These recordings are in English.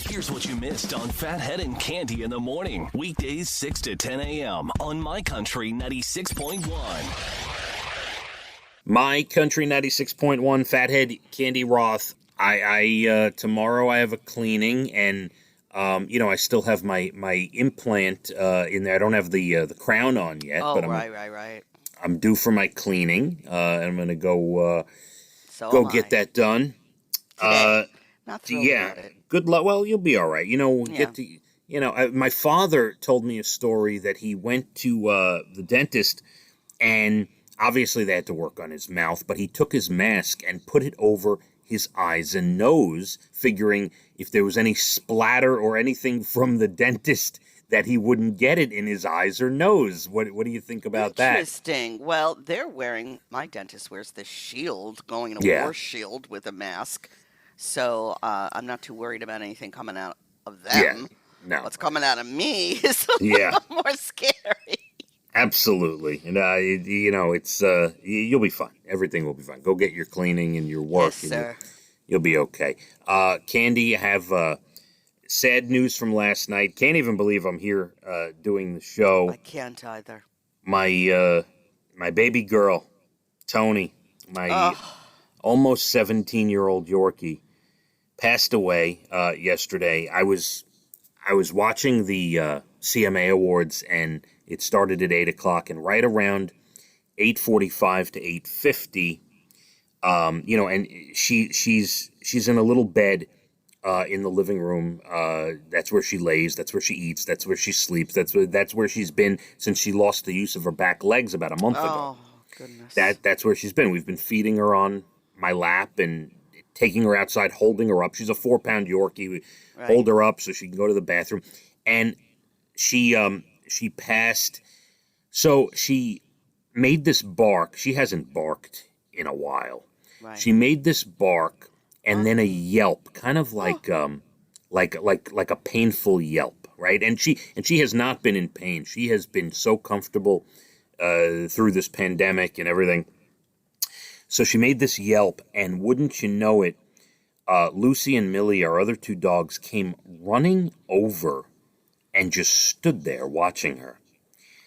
Here's what you missed on Phathead and Cande in the morning. Weekdays 6 to 10 a.m. on My Country 96.1. My Country 96.1, Phathead, Cande Roth. Tomorrow I have a cleaning, and I still have my implant in there. I don't have the crown on yet, but right. I'm due for my cleaning. And I'm gonna go get that done today. Not thrilled about it. Good luck. Well, you'll be all right. Yeah. My father told me a story that he went to the dentist, and obviously they had to work on his mouth, but he took his mask and put it over his eyes and nose, figuring if there was any splatter or anything from the dentist that he wouldn't get it in his eyes or nose. What do you think about that? Interesting. Well, my dentist wears this shield, going in a war shield with a mask. So I'm not too worried about anything coming out of them. Yeah, no. What's coming out of me is a little more scary. Absolutely. And, it's you'll be fine. Everything will be fine. Go get your cleaning and your work. Yes, sir. You'll be okay. Cande, I have sad news from last night. Can't even believe I'm here doing the show. I can't either. My baby girl, Tony, my almost 17-year-old Yorkie, passed away yesterday. I was watching the CMA Awards, and it started at 8 o'clock, and right around 8:45 to 8:50, and she's in a little bed in the living room. That's where she lays. That's where she eats. That's where she sleeps. That's where she's been since she lost the use of her back legs about a month ago. Oh, goodness. That's where she's been. We've been feeding her on my lap and taking her outside, holding her up. She's a 4-pound Yorkie. We hold her up so she can go to the bathroom. And she passed. So she made this bark. She hasn't barked in a while. Right. She made this bark and then a yelp, kind of like a painful yelp, right? And she has not been in pain. She has been so comfortable through this pandemic and everything. So she made this yelp, and wouldn't you know it, Lucy and Millie, our other 2 dogs, came running over and just stood there watching her.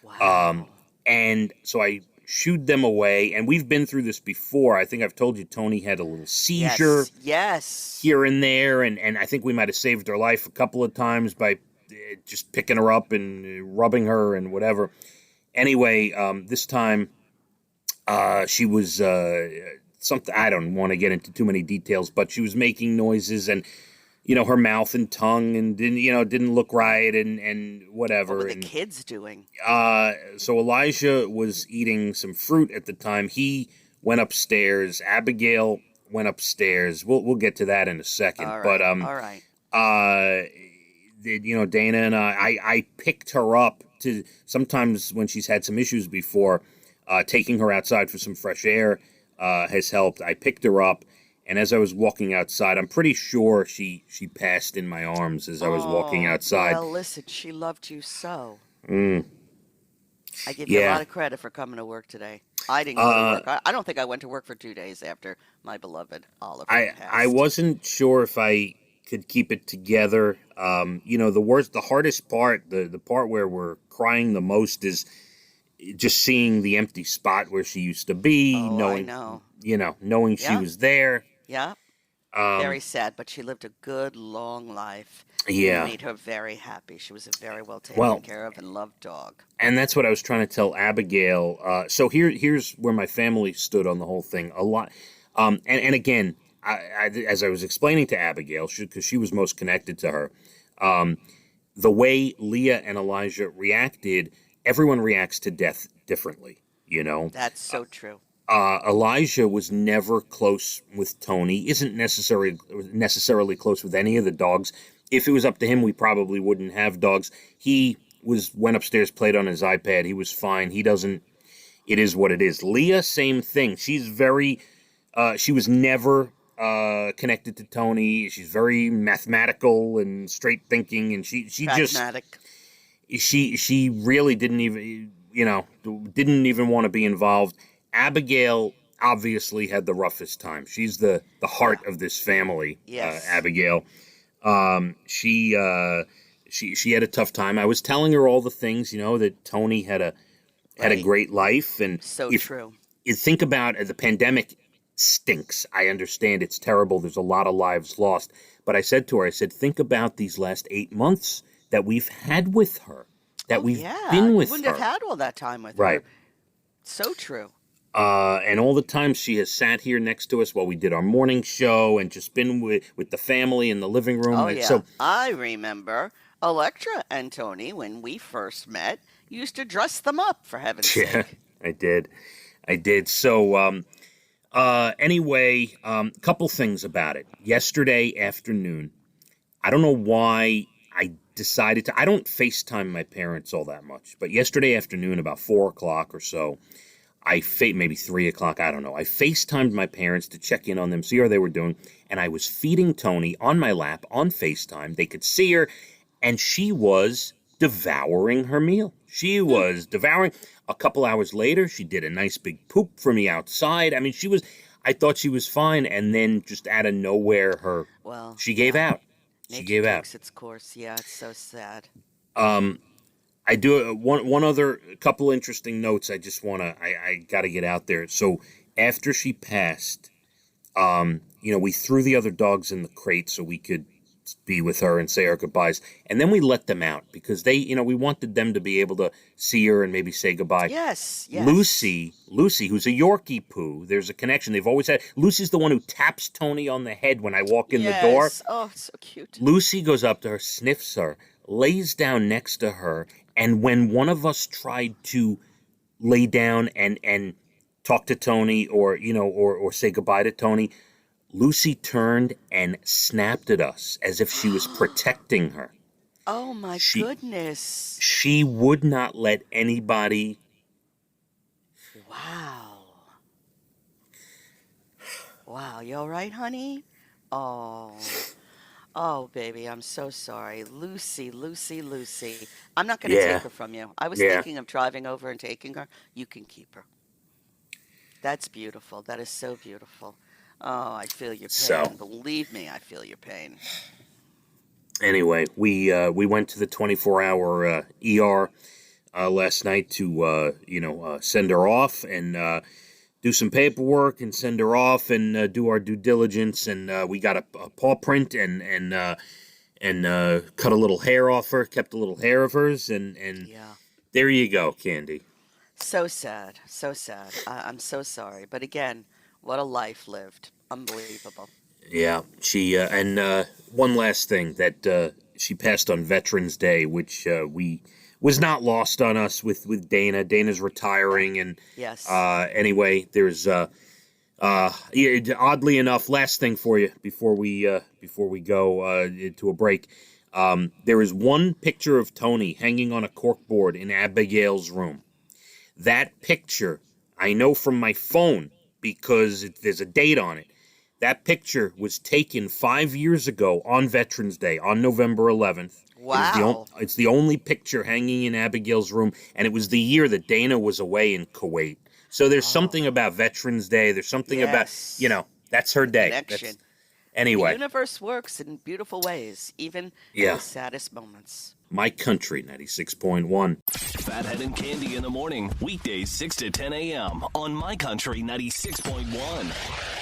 Wow. And so I shooed them away, and we've been through this before. I think I've told you Tony had a little seizure here and there, and I think we might have saved her life a couple of times by just picking her up and rubbing her and whatever. Anyway, this time she was something, I don't want to get into too many details, but she was making noises, and her mouth and tongue, and didn't look right, and whatever. What were the kids doing? So Elijah was eating some fruit at the time. He went upstairs. Abigail went upstairs. We'll get to that in a second. All right. But all right. Dana and I picked her up to, sometimes when she's had some issues before, taking her outside for some fresh air has helped. I picked her up. And as I was walking outside, I'm pretty sure she passed in my arms as I was walking outside. Well, listen, she loved you so. Mm. I give you a lot of credit for coming to work today. I didn't go to work. I don't think I went to work for 2 days after my beloved Oliver passed. I wasn't sure if I could keep it together. The hardest part, the part where we're crying the most is just seeing the empty spot where she used to be, knowing she was there. Yeah. Very sad, but she lived a good, long life. Yeah. It made her very happy. She was a very well taken care of and loved dog. And that's what I was trying to tell Abigail. So here's where my family stood on the whole thing. A lot. And again, as I was explaining to Abigail, because she was most connected to her, the way Leah and Elijah reacted, everyone reacts to death differently, That's so true. Elijah was never close with Tony, isn't necessarily close with any of the dogs. If it was up to him, we probably wouldn't have dogs. He went upstairs, played on his iPad. He was fine. It is what it is. Leah, same thing. She's she was never connected to Tony. She's very mathematical and straight thinking, and she Pragmatic. She really didn't even want to be involved. Abigail obviously had the roughest time. She's the heart of this family, yes. Abigail. She had a tough time. I was telling her all the things, that Tony had a great life, and So true. You think about the pandemic stinks. I understand it's terrible. There's a lot of lives lost. But I said to her, think about these last 8 months that we've had with her, that we've been with her. You wouldn't have had all that time with her. Right. So true. And all the time she has sat here next to us while we did our morning show and just been with the family in the living room. Oh, And yeah. so, I remember Electra and Tony, when we first met, used to dress them up, for heaven's sake. I did. So, anyway, couple things about it. Yesterday afternoon, I don't know why I decided to. I don't FaceTime my parents all that much, but yesterday afternoon, about 4 o'clock or so, maybe 3 o'clock, I don't know. I FaceTimed my parents to check in on them, see how they were doing, and I was feeding Tony on my lap on FaceTime. They could see her, and she was devouring her meal. She was devouring. A couple hours later, she did a nice big poop for me outside. I mean, I thought she was fine, and then just out of nowhere, she gave out. She gave out. Takes its course. Yeah, it's so sad. I do one other couple interesting notes. I just I got to get out there. So after she passed, we threw the other dogs in the crate so we could be with her and say our goodbyes, and then we let them out because we wanted them to be able to see her and maybe say goodbye. Yes. Lucy, who's a Yorkie poo. There's a connection they've always had. Lucy's the one who taps Tony on the head when I walk in the door. Oh, so cute. Lucy goes up to her, sniffs her, lays down next to her, and when one of us tried to lay down and talk to Tony or say goodbye to Tony, Lucy turned and snapped at us as if she was protecting her. Oh, my goodness. She would not let anybody. Wow, you all right, honey? Oh, baby, I'm so sorry. Lucy. I'm not going to take her from you. I was thinking of driving over and taking her. You can keep her. That's beautiful. That is so beautiful. Oh, I feel your pain. So, believe me, I feel your pain. Anyway, we went to the 24-hour ER last night to send her off and do some paperwork and send her off and do our due diligence. And we got a paw print and cut a little hair off her, kept a little hair of hers, and there you go, Candy. So sad. I'm so sorry, but again, what a life lived. Unbelievable. Yeah, she and one last thing that she passed on Veterans Day, which was not lost on us with Dana. Dana's retiring, and yes. Anyway, there's oddly enough, last thing for you before we go to a break. There is one picture of Tony hanging on a corkboard in Abigail's room. That picture I know from my phone because there's a date on it. That picture was taken 5 years ago on Veterans Day, on November 11th. Wow. It's the only picture hanging in Abigail's room, and it was the year that Dana was away in Kuwait. So there's something about Veterans Day. There's something about, that's her day. Connection. Anyway. The universe works in beautiful ways, even in the saddest moments. My Country 96.1. Phathead and Cande in the morning, weekdays 6 to 10 a.m. on My Country 96.1.